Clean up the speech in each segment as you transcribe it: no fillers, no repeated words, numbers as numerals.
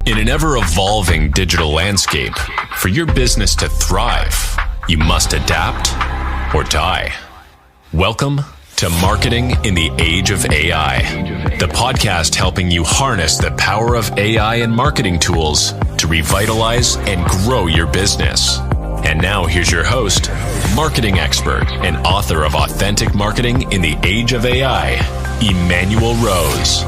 In an ever-evolving digital landscape, for your business to thrive, you must adapt or die. Welcome to Marketing in the Age of AI, the podcast helping you harness the power of AI and marketing tools to revitalize and grow your business. And now here's your host, marketing expert and author of Authentic Marketing in the Age of AI, Emanuel Rose.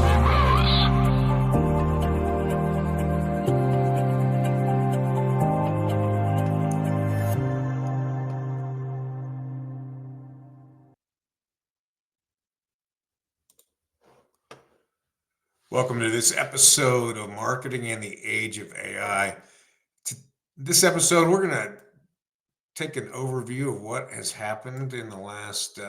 Welcome to this episode of Marketing in the Age of AI. This episode, we're going to take an overview of what has happened in the last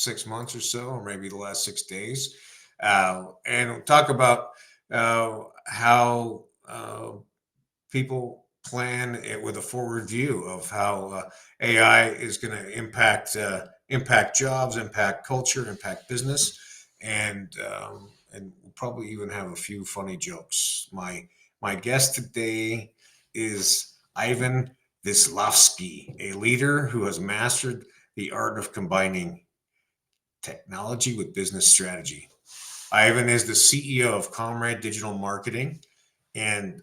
6 months or so, or maybe the last 6 days, and we'll talk about how people plan it with a forward view of how AI is going to impact jobs, impact culture, impact business, and we'll probably even have a few funny jokes. My guest today is Ivan Vislavskiy, a leader who has mastered the art of combining technology with business strategy. Ivan is the CEO of Comrade Digital Marketing, and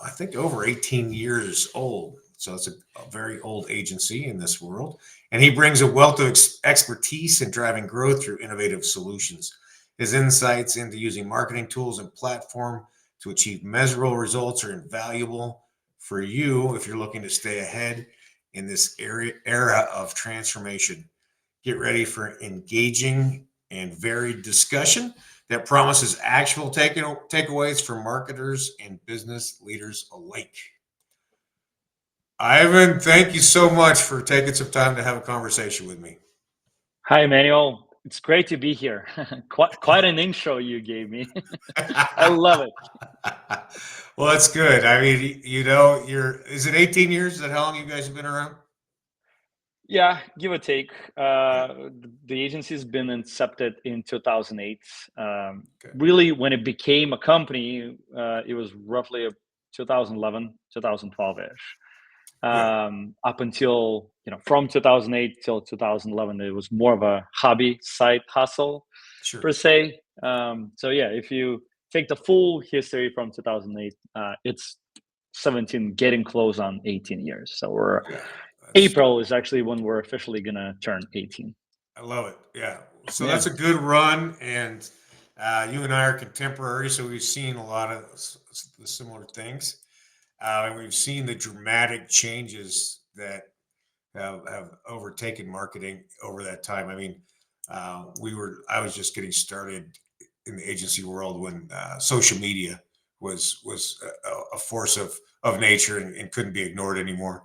I think over 18 years old. So it's a very old agency in this world. And he brings a wealth of expertise in driving growth through innovative solutions. His insights into using marketing tools and platform to achieve measurable results are invaluable for you if you're looking to stay ahead in this era of transformation. Get ready for engaging and varied discussion that promises actual takeaways for marketers and business leaders alike. Ivan, thank you so much for taking some time to have a conversation with me. Hi, Emanuel. It's great to be here. Quite an intro you gave me. I love it. Well, that's good. I mean, is it 18 years? Is that how long you guys have been around? Yeah, give or take. The agency's been incepted in 2008. Really, when it became a company, it was roughly 2011, 2012-ish. Up until, from 2008 till 2011, it was more of a hobby side hustle, per se. So yeah, if you take the full history from 2008, it's 17, getting close on 18 years. So April is actually when we're officially going to turn 18. I love it. Yeah. So that's a good run. And you and I are contemporary, so we've seen a lot of the similar things. And we've seen the dramatic changes that have overtaken marketing over that time. I mean, I was just getting started in the agency world when social media was a force of nature and couldn't be ignored anymore.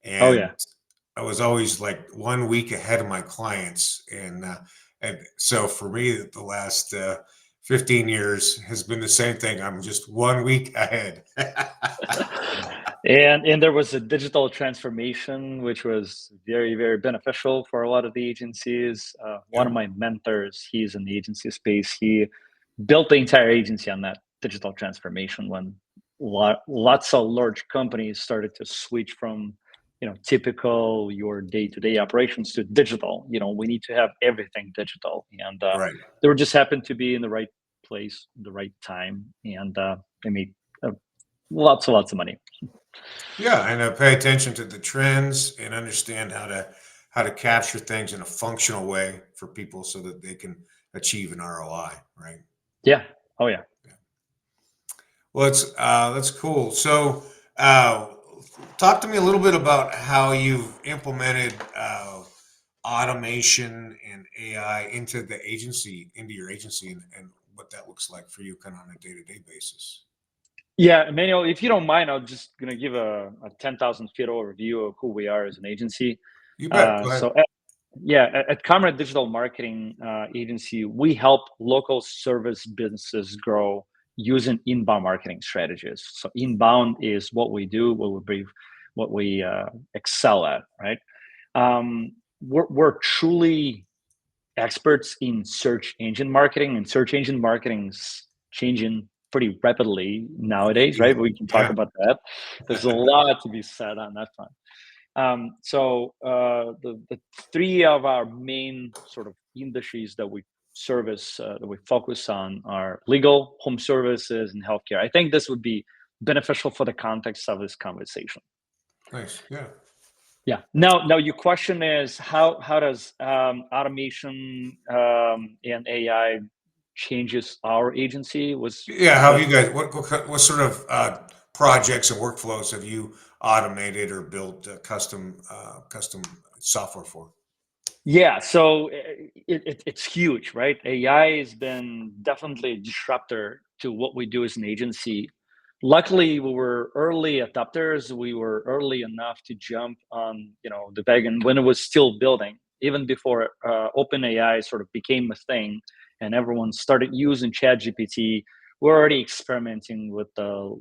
And I was always like 1 week ahead of my clients. And so for me, the last 15 years has been the same thing. I'm just 1 week ahead. And there was a digital transformation, which was very, very beneficial for a lot of the agencies. One of my mentors, he's in the agency space. He built the entire agency on that digital transformation when lots of large companies started to switch from typical your day-to-day operations to digital. We need to have everything digital, and they were just happened to be in the right place, the right time, and they made lots of money. Yeah, and pay attention to the trends and understand how to capture things in a functional way for people so that they can achieve an ROI, right? Yeah. Oh yeah. Well, that's cool. So, talk to me a little bit about how you've implemented automation and AI into your agency, and what that looks like for you kind of on a day-to-day basis. Yeah, Emmanuel, if you don't mind, I'm just going to give a 10,000 feet overview of who we are as an agency. You bet. Go ahead. At Comrade Digital Marketing Agency, we help local service businesses grow using inbound marketing strategies. So inbound is what we do, what we excel at, right? We're truly experts in search engine marketing, and search engine marketing's changing pretty rapidly nowadays, right? We can talk about that. There's a lot to be said on that front. The three of our main sort of industries that we service, that we focus on, are legal, home services, and healthcare. I think this would be beneficial for the context of this conversation. Nice. Yeah. Yeah. Now your question is how does automation and AI changes our agency? How have you guys? What sort of projects and workflows have you automated or built custom software for? Yeah, so it's huge, right? AI has been definitely a disruptor to what we do as an agency. Luckily, we were early adopters. We were early enough to jump on, the wagon when it was still building, even before OpenAI sort of became a thing and everyone started using ChatGPT. We're already experimenting with the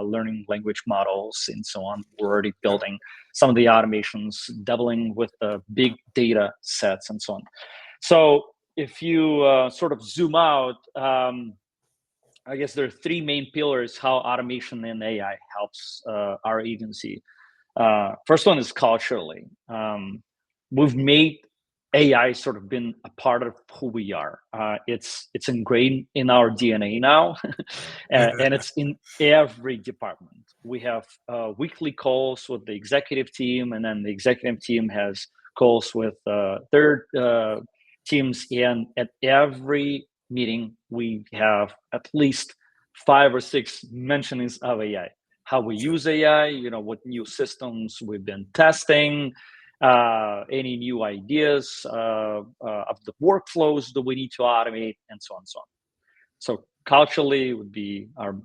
learning language models and so on. We're already building some of the automations, doubling with the big data sets and so on. So if you sort of zoom out, I guess there are three main pillars how automation and AI helps our agency. First one is culturally. We've made AI sort of been a part of who we are. It's ingrained in our DNA now, and it's in every department. We have weekly calls with the executive team, and then the executive team has calls with their teams. And at every meeting, we have at least 5 or 6 mentionings of AI. How we use AI, what new systems we've been testing, any new ideas of the workflows that we need to automate, and so on and so on. So culturally would be our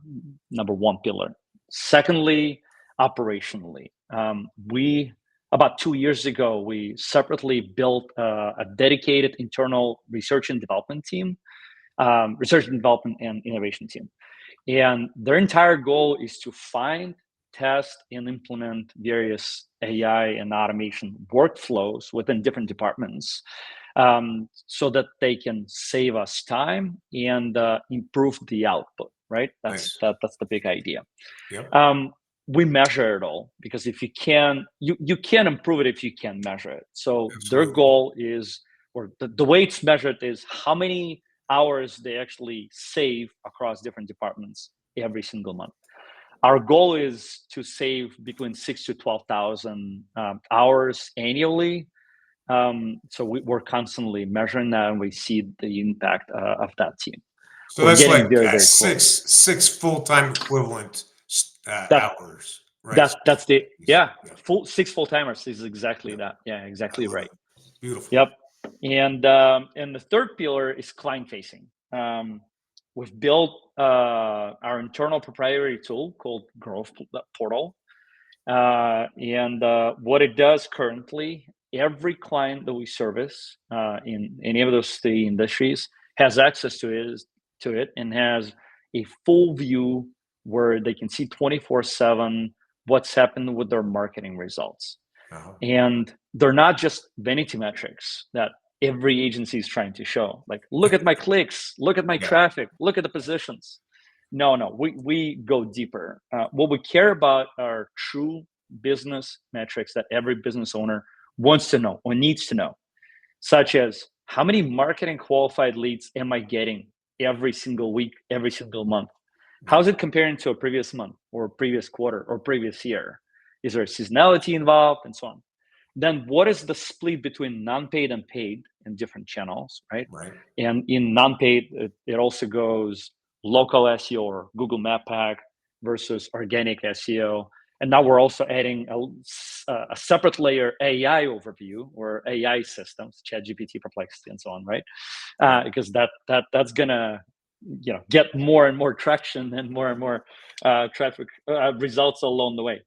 number one pillar. Secondly, operationally, about 2 years ago, we separately built a dedicated internal research and development team, research and development and innovation team. And their entire goal is to find, test, and implement various AI and automation workflows within different departments, so that they can save us time and improve the output, right? That's the big idea. Yep. We measure it all, because if you can improve it if you can measure it. So Their goal is, or the way it's measured is how many hours they actually save across different departments every single month. Our goal is to save between 6,000 to 12,000 hours annually. So we're constantly measuring that, and we see the impact of that team. So that's like very six full-time equivalent hours, right? That's full 6 full-timers is exactly that. Yeah, exactly right. Beautiful. Yep. And the third pillar is client-facing. We've built our internal proprietary tool called Growth Portal. And what it does currently, every client that we service in any of those 3 industries has access to it and has a full view where they can see 24/7 what's happened with their marketing results. And they're not just vanity metrics that every agency is trying to show. Like, look at my clicks, look at my traffic, look at the positions. No, we go deeper. What we care about are true business metrics that every business owner wants to know or needs to know, such as how many marketing qualified leads am I getting every single week, every single month? How's it comparing to a previous month or previous quarter or previous year? Is there seasonality involved, and so on? Then what is the split between non-paid and paid in different channels, right? And in non-paid, it also goes local SEO or Google Map Pack versus organic SEO. And now we're also adding a separate layer AI overview or AI systems, ChatGPT, Perplexity, and so on, right? Because that's gonna get more and more traction and more traffic results along the way.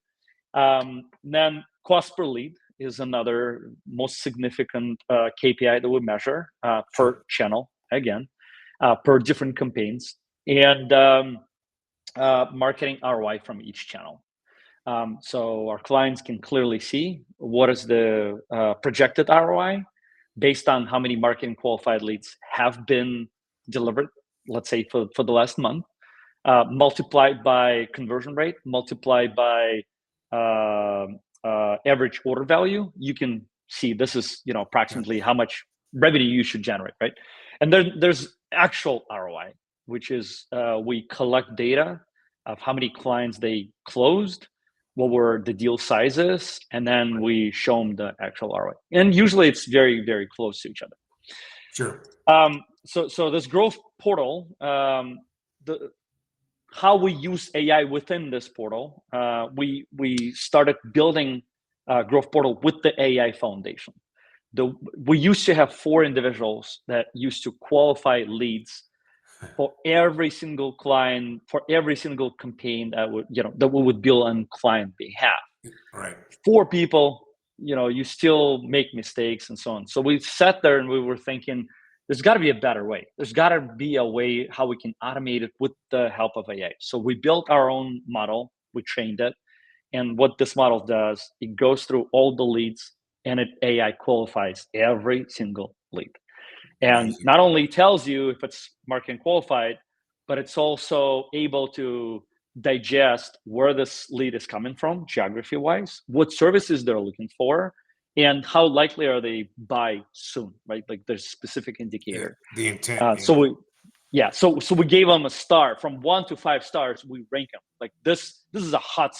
Then cost per lead is another most significant KPI that we measure per channel, again, per different campaigns, and marketing ROI from each channel. So our clients can clearly see what is the projected ROI based on how many marketing qualified leads have been delivered, let's say for the last month, multiplied by conversion rate, multiplied by average order value, you can see this is approximately how much revenue you should generate, right? And then there's actual ROI, which is we collect data of how many clients they closed, what were the deal sizes, and then we show them the actual ROI. And usually it's very, very close to each other. Sure. So this growth portal, how we use AI within this portal, we started building growth portal with the AI foundation. We used to have 4 individuals that used to qualify leads for every single client, for every single campaign that we would build on client behalf. Right. 4 people, you still make mistakes and so on. So we sat there and we were thinking, there's got to be a better way. There's got to be a way how we can automate it with the help of AI. So we built our own model. We trained it. And what this model does, it goes through all the leads and AI qualifies every single lead. And not only tells you if it's marketing qualified, but it's also able to digest where this lead is coming from, geography-wise, what services they're looking for, and how likely are they buy soon, right? Like there's specific indicator. The intent. So we gave them a star from 1 to 5 stars. We rank them like this. This is a hot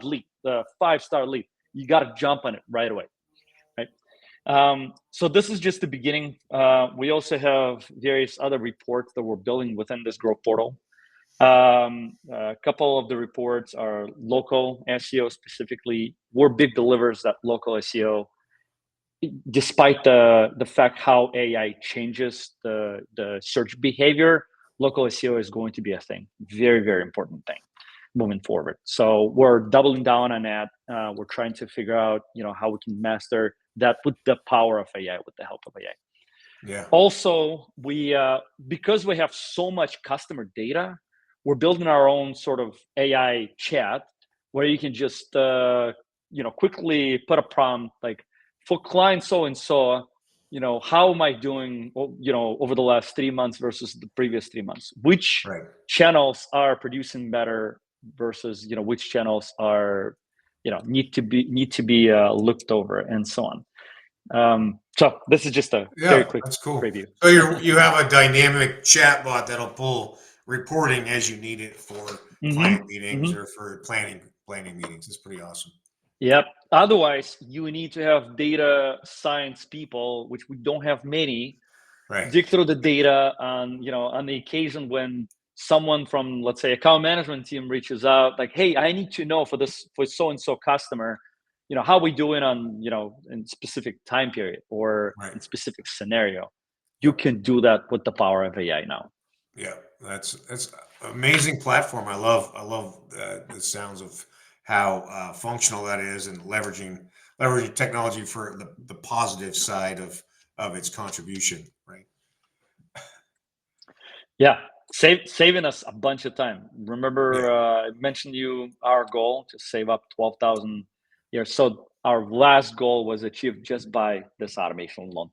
lead, the 5-star lead. You got to jump on it right away, right? So this is just the beginning. We also have various other reports that we're building within this growth portal. A couple of the reports are local SEO specifically. We're big believers that local SEO, despite the fact how AI changes the search behavior, local SEO is going to be a thing, very, very important thing moving forward. So we're doubling down on that. We're trying to figure out, how we can master that with the power of AI, with the help of AI. Yeah. Also, we because we have so much customer data, we're building our own sort of AI chat where you can just quickly put a prompt like, for client so and so, how am I doing over the last 3 months versus the previous 3 months? Which channels are producing better versus which channels are need to be looked over, and so on. So this is just a very quick preview. So you have a dynamic chatbot that'll pull reporting as you need it for client meetings or for planning meetings. It's pretty awesome. Yep. Otherwise, you need to have data science people, which we don't have many, dig through the data on the occasion when someone from, let's say, account management team reaches out, like, hey, I need to know for so-and-so customer, how we doing on, in specific time period or in specific scenario. You can do that with the power of AI now. Yeah, that's amazing platform. I love the sounds of how functional that is, and leveraging technology for the positive side of its contribution, right? Yeah, saving us a bunch of time. Remember, I mentioned our goal to save up 12,000 years. So our last goal was achieved just by this automation alone.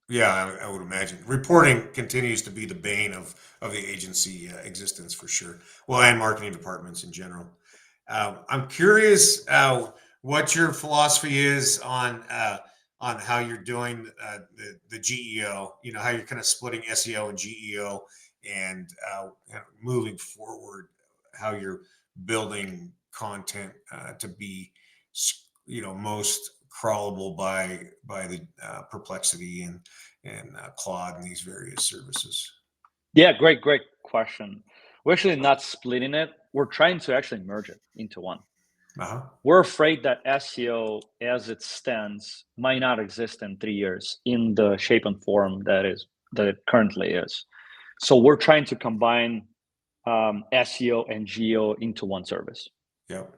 Yeah, I would imagine. Reporting continues to be the bane of the agency existence for sure. Well, and marketing departments in general. I'm curious what your philosophy is on how you're doing the GEO. How you're kind of splitting SEO and GEO, and moving forward, how you're building content to be most crawlable by the Perplexity and Claude and these various services. Yeah, great question. We're actually not splitting it. We're trying to actually merge it into one. We're afraid that SEO as it stands might not exist in 3 years in the shape and form that it currently is. So we're trying to combine SEO and GEO into one service. Yep.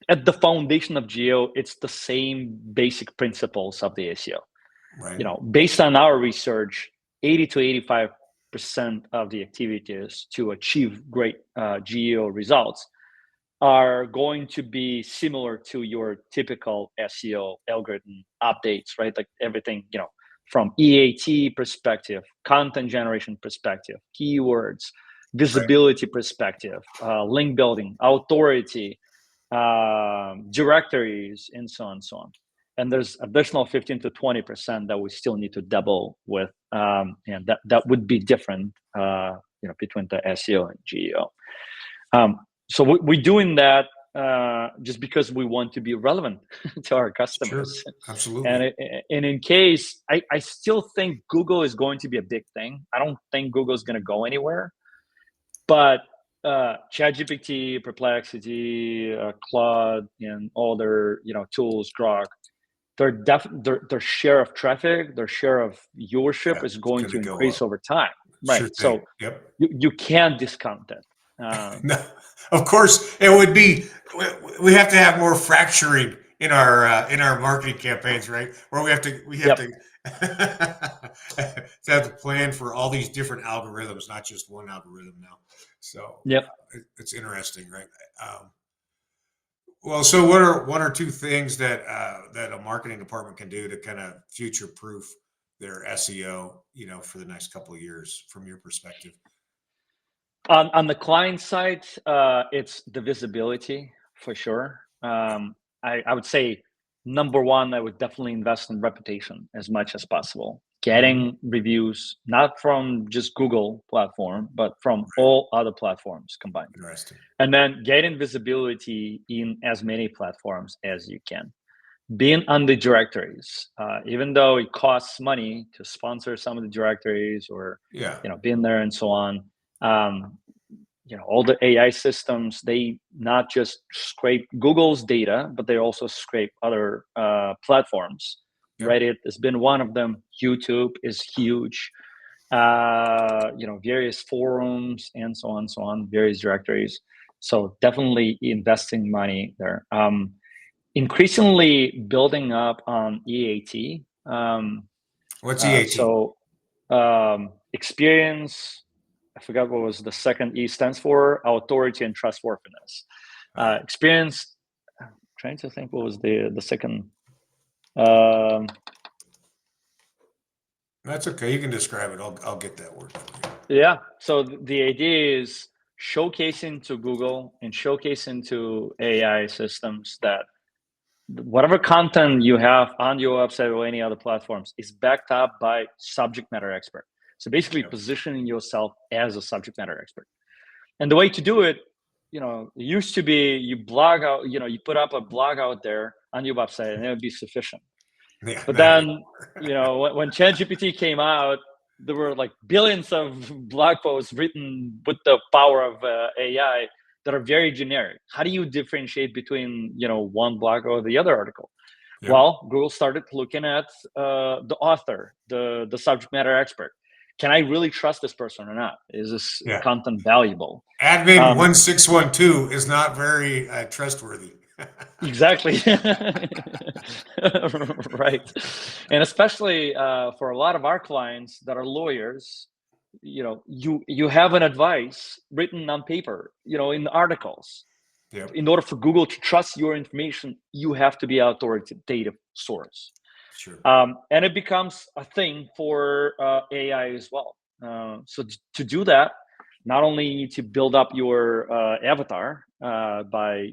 At the foundation of GEO, it's the same basic principles of the SEO. Right. Based on our research, 80 to 85% of the activities to achieve great GEO results are going to be similar to your typical SEO algorithm updates, right? Like everything, from EAT perspective, content generation perspective, keywords, visibility perspective, link building, authority, directories, and so on and so on. And there's additional 15 to 20% that we still need to double with, and that would be different, between the SEO and GEO. So we're doing that just because we want to be relevant to our customers. Sure. Absolutely. And in case, I still think Google is going to be a big thing. I don't think Google is going to go anywhere, but ChatGPT, Perplexity, Claude, and all their tools, Grok, their share of traffic, their share of viewership is going to increase over time, right? Sure so yep. you can't discount it. No, of course it would be. We have to have more fracturing in our marketing campaigns, right? Where we have to have to plan for all these different algorithms, not just one algorithm now. So it's interesting, right? Well, so what are one or two things that a marketing department can do to kind of future-proof their SEO, for the next couple of years, from your perspective? On the client side, it's the visibility for sure. I would say number one, I would definitely invest in reputation as much as possible. Getting reviews, not from just Google platform, but from all other platforms combined. Interesting. And then getting visibility in as many platforms as you can. Being on the directories, even though it costs money to sponsor some of the directories or being there and so on. All the AI systems, they not just scrape Google's data, but they also scrape other platforms. Reddit has been one of them. YouTube is huge. Various forums and so on, various directories. So definitely investing money there. Increasingly building up on EAT. What's EAT? So experience, I forgot what was the second E stands for, authority and trustworthiness. Experience, I'm trying to think what was the second. That's okay. You can describe it. I'll get that word for you. Yeah. So the idea is showcasing to Google and showcasing to AI systems that whatever content you have on your website or any other platforms is backed up by subject matter expert. So basically positioning yourself as a subject matter expert. And the way to do it, it used to be you blog out, you put up a blog out there on your website and it would be sufficient. Yeah, but then, when ChatGPT came out, there were like billions of blog posts written with the power of AI that are very generic. How do you differentiate between, one blog or the other article? Yep. Well, Google started looking at the author, the subject matter expert. Can I really trust this person or not? Is this content valuable? Admin 1612 is not very trustworthy. Exactly. Right. And especially for a lot of our clients that are lawyers, you have an advice written on paper, in articles. Yep. In order for Google to trust your information, you have to be an authoritative source. Sure. And it becomes a thing for AI as well. So to do that, not only to build up your avatar by,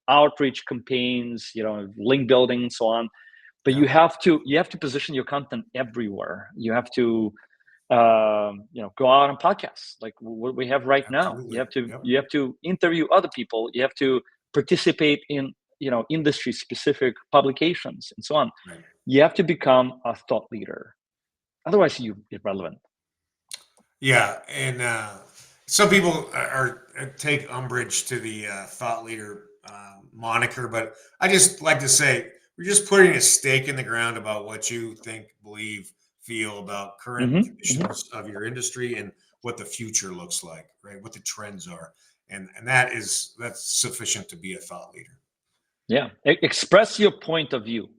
outreach campaigns, link building and so on, but you have to position your content everywhere. You have to go out on podcasts like what we have right now. You have to interview other people. You have to participate in industry specific publications and so on. Right. You have to become a thought leader, otherwise you're irrelevant. Yeah, and some people take umbrage to the thought leader moniker, but I just like to say we're just putting a stake in the ground about what you think, believe, feel about current conditions of your industry and what the future looks like, right? What the trends are, and that's sufficient to be a thought leader. Yeah, express your point of view.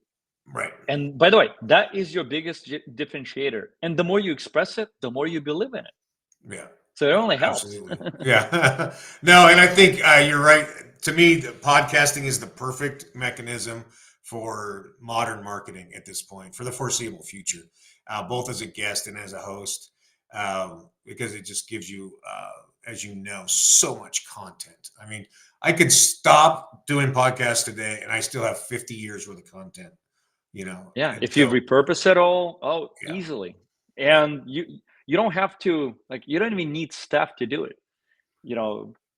Right. And by the way, that is your biggest differentiator. And the more you express it, the more you believe in it. Yeah. So it only helps. Absolutely. Yeah. No, and I think you're right. To me, the podcasting is the perfect mechanism for modern marketing at this point, for the foreseeable future, both as a guest and as a host. because it just gives you, as you know, so much content. I mean, I could stop doing podcasts today and I still have 50 years worth of content, Yeah, and if you so, repurpose it all, yeah, easily. yeah, And you don't have to, like, you don't even need staff to do it.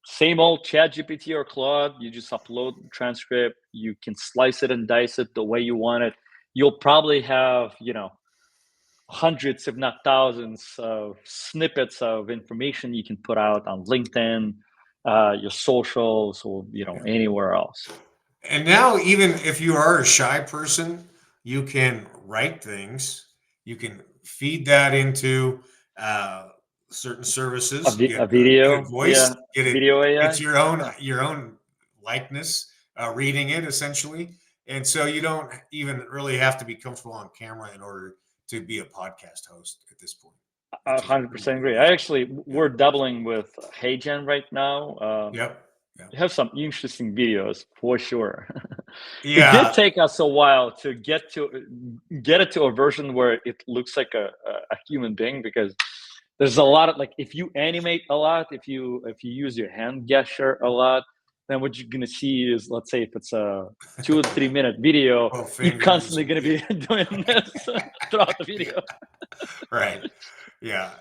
Same old Chat GPT or Claude, you just upload the transcript, you can slice it and dice it the way you want it. You'll probably have, hundreds, if not thousands, of snippets of information you can put out on LinkedIn, your socials, or yeah. anywhere else. And now, even if you are a shy person, you can write things. You can feed that into uh, certain A, services. a Get it video, voiced. yeah, video It's AI. Yeah, your own likeness, reading it essentially. And so you don't even really have to be comfortable on camera in order to be a podcast host at this point, a which is hundred really percent agree. amazing. I actually, Yeah. we're doubling with HeyGen right now. Yep. Yeah. You have some interesting videos for sure. It did Yeah. take us a while to get it to a version where it looks like a human being, because there's a lot of, like, if you animate a lot, if you use your hand gesture a lot, then what you're gonna see is, let's say if it's a 2 or 3 minute video, Oh, you're fingers. constantly gonna be doing this throughout the video. Right. Yeah.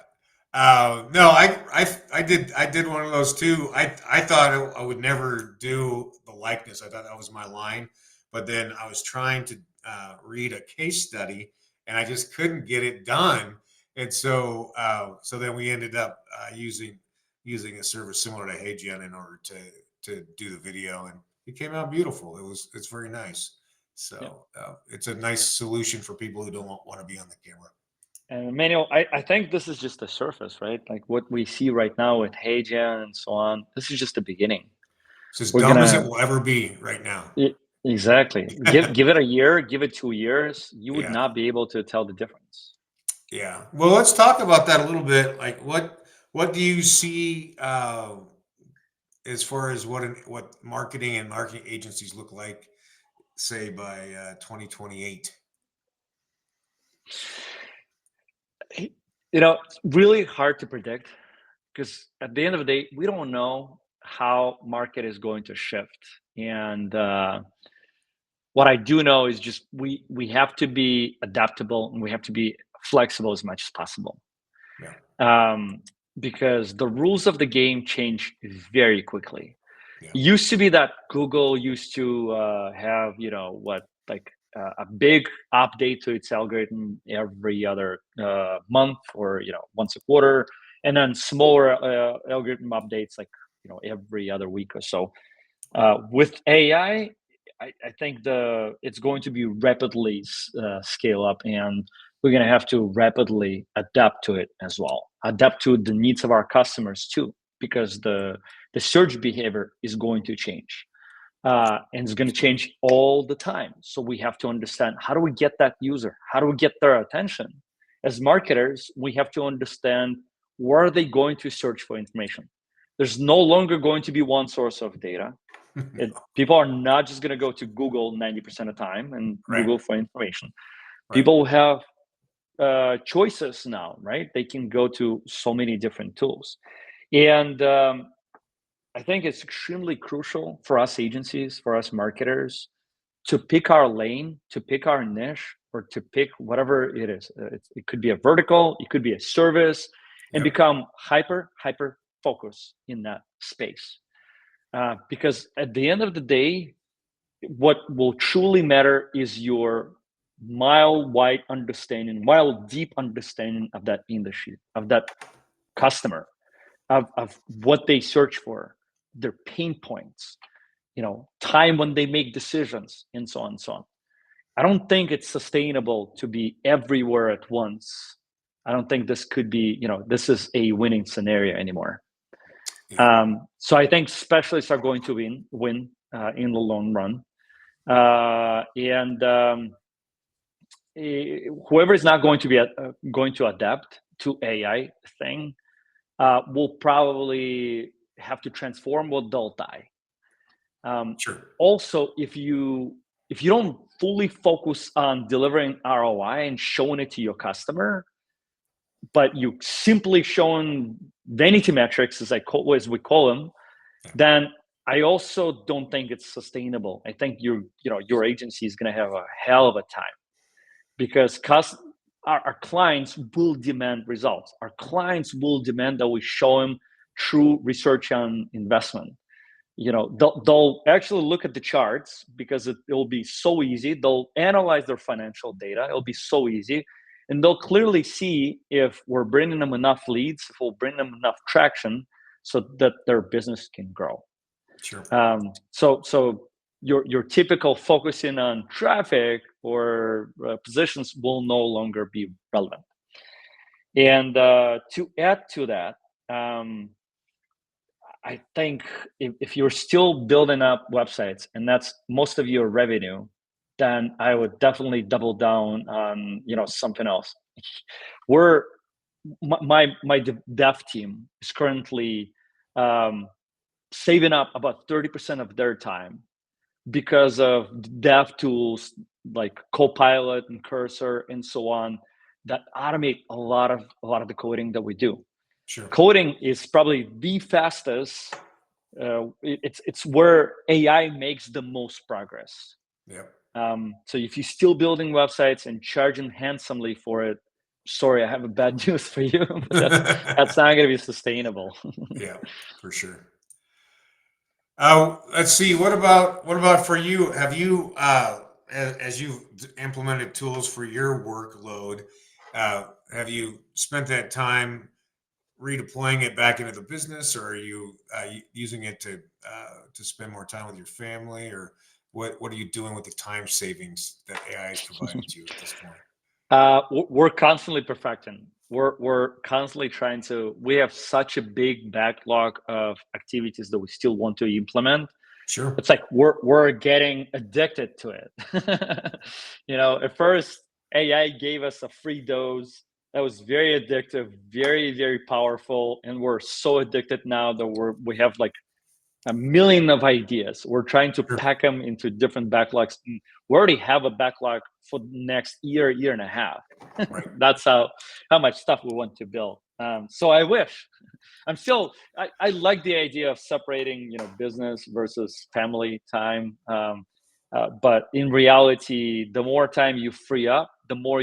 No, I did one of those too. I thought I would never do the likeness. I thought that was my line, but then I was trying to read a case study, and I just couldn't get it done. And so then we ended up using a service similar to HeyGen in order to do the video, and it came out beautiful. It's very nice. Yeah. So it's a nice solution for people who don't want to be on the camera. And Emmanuel, I think this is just the surface, right? Like what we see right now with HeyGen and so on. This is just the beginning. It's as We're dumb as it gonna will ever be right now. exactly give it a year, give it 2 years, you would Yeah, not be able to tell the difference. yeah. Well, let's talk about that a little bit. Like, what do you see as far as what marketing and marketing agencies look like, say by 2028? It's really hard to predict, because at the end of the day, we don't know how market is going to shift. And what I do know is just we have to be adaptable and we have to be flexible as much as possible. Yeah, um, because the rules of the game change very quickly. yeah, It used to be that Google used to have, a big update to its algorithm every other month, or once a quarter, and then smaller algorithm updates, like every other week or so. With AI, I think it's going to be rapidly scale up, and we're going to have to rapidly adapt to it as well. Adapt to the needs of our customers too, because the search behavior is going to change, and it's going to change all the time. So we have to understand, how do we get that user? How do we get their attention? As marketers, we have to understand, where are they going to search for information? There's no longer going to be one source of data. People are not just going to go to Google 90% of the time and right, Google for information. right. People have choices now, right? They can go to so many different tools. And I think it's extremely crucial for us agencies, for us marketers, to pick our lane, to pick our niche, or to pick whatever it is. It could be a vertical, it could be a service, and Yep, become hyper focused in that space. Because at the end of the day, what will truly matter is your mile deep understanding of that industry, of that customer, of what they search for, their pain points, time when they make decisions, and so on and so on. I don't think it's sustainable to be everywhere at once. I don't think this could be, this is a winning scenario anymore. yeah, So I think specialists are going to win in the long run. And whoever is not going to be going to adapt to AI thing will probably have to transform, or they'll die. sure. Also, if you don't fully focus on delivering ROI and showing it to your customer, but you simply showing vanity metrics, as we call them, then I also don't think it's sustainable. I think your agency is going to have a hell of a time, because our clients will demand results. Our clients will demand that we show them true research on investment. They'll actually look at the charts, because it'll be so easy. They'll analyze their financial data. It'll be so easy. And they'll clearly see if we're bringing them enough leads, if we'll bring them enough traction so that their business can grow. Sure. So your typical focusing on traffic or positions will no longer be relevant. And to add to that, I think if you're still building up websites and that's most of your revenue, then I would definitely double down on something else. My dev team is currently saving up about 30% of their time because of dev tools like Copilot and Cursor and so on that automate a lot of the coding that we do. Sure. Coding is probably the fastest. It's where AI makes the most progress. Yep. So if you're still building websites and charging handsomely for it, sorry, I have a bad news for you. But that's not going to be sustainable. Yeah, for sure. Let's see. What about for you? Have you, as you've implemented tools for your workload, have you spent that time redeploying it back into the business, or are you using it to spend more time with your family, or what are you doing with the time savings that AI is providing to you at this point? We're constantly perfecting. We're constantly trying to. We have such a big backlog of activities that we still want to implement. Sure. It's like we're getting addicted to it. At first AI gave us a free dose that was very addictive, very, very powerful, and we're so addicted now that we have like a million of ideas. We're trying to pack them into different backlogs. We already have a backlog for the next year and a half. Right. That's how much stuff we want to build. So I wish. I like the idea of separating, business versus family time. But in reality, the more time you free up, the more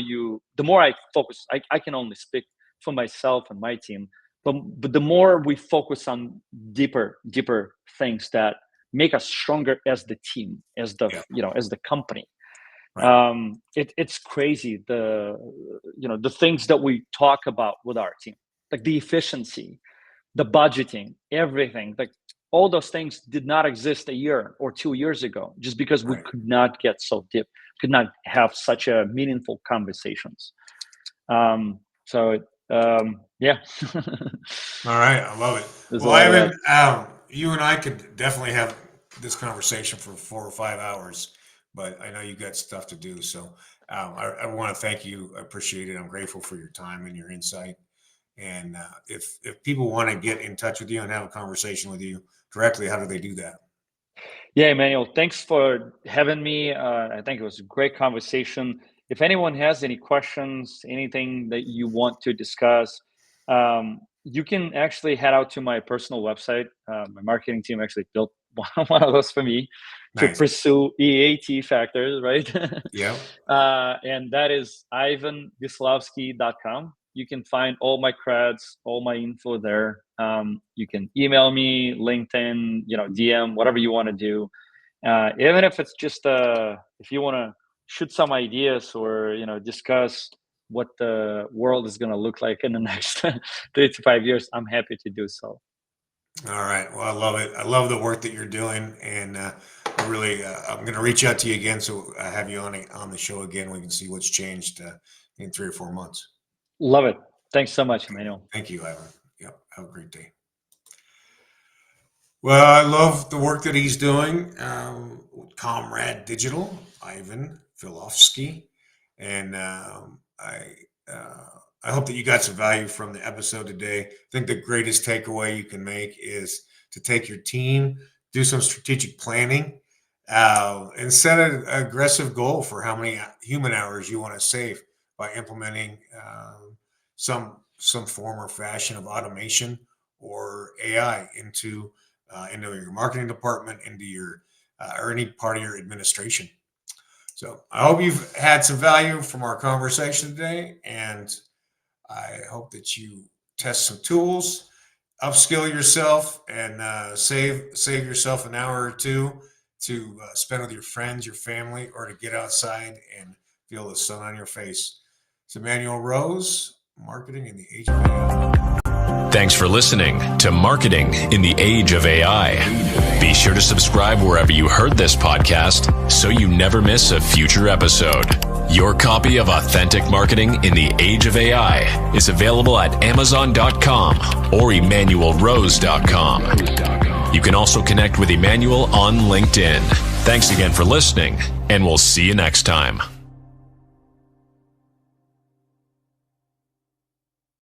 I focus. I can only speak for myself and my team. But the more we focus on deeper things that make us stronger as the team, as the company. Right. It's crazy the things that we talk about with our team, like the efficiency, the budgeting, everything. Like all those things did not exist a year or 2 years ago, just because we could not get so deep, could not have such a meaningful conversations. Yeah. All right, I love it. There's Well, Ivan, you and I could definitely have this conversation for 4 or 5 hours, but I know you got stuff to do. So I want to thank you. I appreciate it. I'm grateful for your time and your insight. And if people want to get in touch with you and have a conversation with you directly, how do they do that? Yeah, Emanuel, thanks for having me. I think it was a great conversation. If anyone has any questions, anything that you want to discuss, you can actually head out to my personal website. My marketing team actually built one of those for me to pursue EAT factors, right? Yeah. And that is ivanvislavskiy.com. You can find all my creds, all my info there. You can email me, LinkedIn, DM, whatever you want to do. Even if it's just if you want to shoot some ideas or discuss what the world is going to look like in the next 3 to 5 years, I'm happy to do so. All right. Well, I love it. I love the work that you're doing, and I really, I'm going to reach out to you again, so I have you on the show again. We can see what's changed in 3 or 4 months. Love it. Thanks so much, Emanuel. Thank you, Ivan. Yep. Have a great day. Well, I love the work that he's doing. Comrade Digital, Ivan Vislavskiy, and I hope that you got some value from the episode today. I think the greatest takeaway you can make is to take your team, do some strategic planning, and set an aggressive goal for how many human hours you want to save by implementing some some form or fashion of automation or AI into your marketing department, into your or any part of your administration. So I hope you've had some value from our conversation today, and I hope that you test some tools, upskill yourself, and save yourself an hour or two to spend with your friends, your family, or to get outside and feel the sun on your face. It's Emanuel Rose, Marketing in the Age of AI. Thanks for listening to Marketing in the Age of AI. Be sure to subscribe wherever you heard this podcast so you never miss a future episode. Your copy of Authentic Marketing in the Age of AI is available at Amazon.com or EmanuelRose.com. You can also connect with Emanuel on LinkedIn. Thanks again for listening, and we'll see you next time.